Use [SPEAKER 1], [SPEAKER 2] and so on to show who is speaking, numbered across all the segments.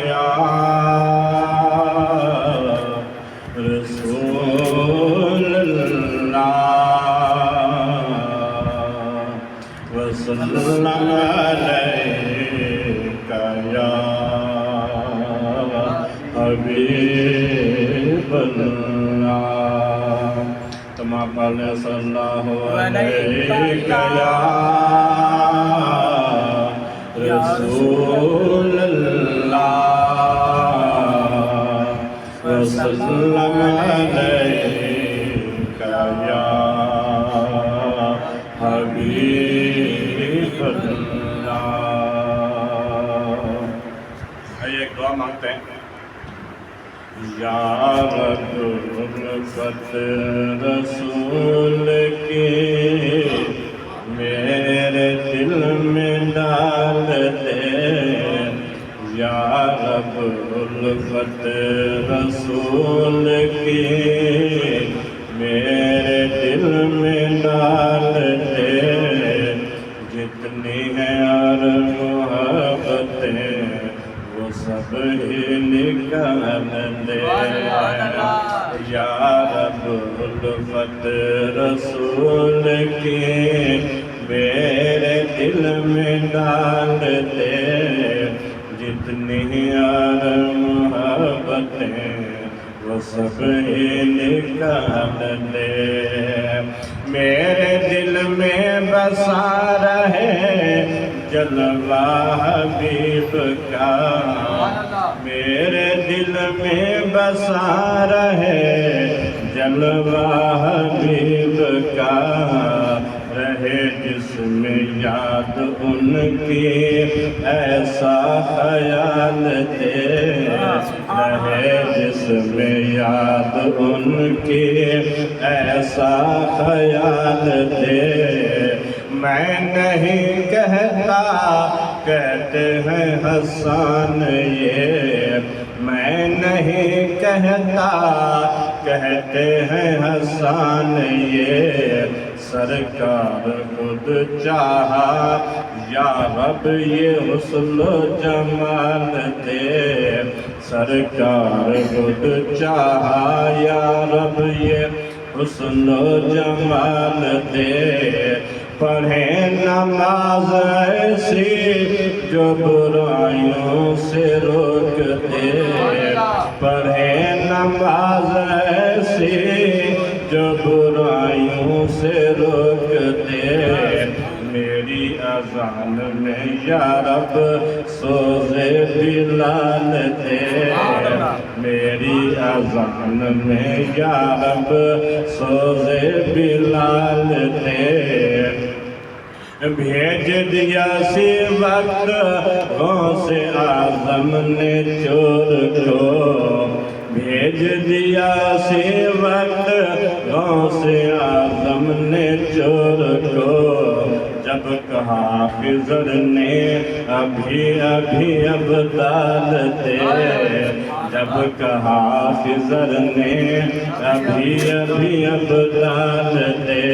[SPEAKER 1] یا رسول اللہ وسلم علیک یا حبیب اللہ تمام پڑھنے صلی اللہ علیک یا رسول اللہ وسلم علیک یا حبیب اللہ. آئیے ایک دعا مانگتے ہیں. یا رب الفت رسول کی میرے دل میں ڈال دے. یا رب الفت رسول کی میرے دل میں ڈال دے. جتنی ہیں اور محبتیں وہ سب ہی نکال دے. یا رب الفت رسول کی میرے دل میں ڈال دے. جتنی اور محبتیں وہ سب ہی نکال دے. میرے دل میں بسا رہے جلوہ حبیب کا. میرے دل میں بسا رہے جلوہ حبیب کا. رہے جس میں یاد ان کی ایسا خیال دے. رہے جس میں یاد ان کی ایسا خیال دے. میں نہیں کہتا کہتے ہیں حسان یہ. میں نہیں کہتا کہتے ہیں حسان یہ. سرکار خود چاہا یا رب یہ حسن و جمال دے. سرکار خود چاہا یا رب یہ حسن و جمال دے. پڑھیں نماز ایسی جو برائیوں سے روک دے. پڑھیں نماز ایسی جو برائیوں سے روک دے. میری اذان میں یا رب سوزے بلال دے. میری اذان میں یا رب سوزے بلال دے. بھیج دیا سی وقت غوث اعظم نے چور کو. بھیج دیا سی وقت غوث اعظم نے چور کو. جب کہا خضر نے ابھی ابھی ابدال دے. جب کہا خضر نے ابھی ابھی ابدال دے.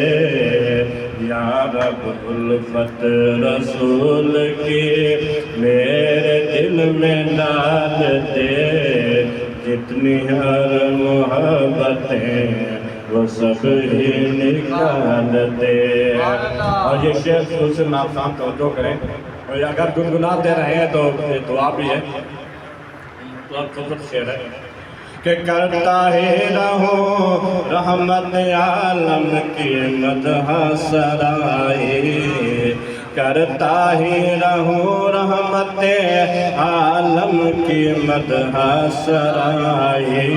[SPEAKER 1] یا رب الفت رسول کی میرے دل میں ڈال دے. جتنی ہر محبتیں وہ سب ہی نکال دے. اور یہ شعر خود سے ناقصان توجہ کریں. اور اگر گنگناتے رہیں تو دعا بھی ہے. تو اب خوبصورت شعر ہے کہ کرتا ہی رہو رحمت عالم کی مدح سرائی. کرتا ہی رہوں رحمت عالم کی مدح سرائی.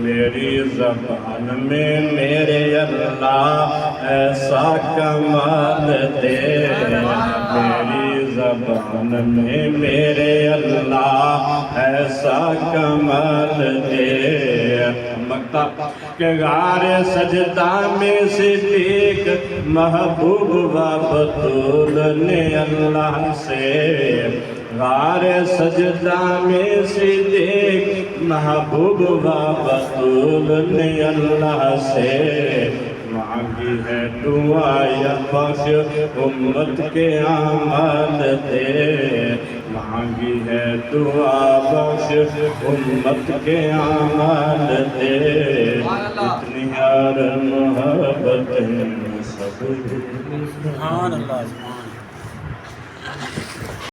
[SPEAKER 1] میری زبان میں میرے اللہ ایسا کمال دے. میری زبان میں میرے اللہ ایسا کمال دے. مکتا کہ غار سجدہ میں صدیق محبوب و بطول نے اللہ سے. غار سجدہ میں صدیق محبوب و بطول نے اللہ سے. مانگی ہے دعا یا بخش امت کے عمل دے مانگی ہے دعا بخش امت کے عمل دے اتنی یار محبت سب
[SPEAKER 2] سبحان اللہ سبحان اللہ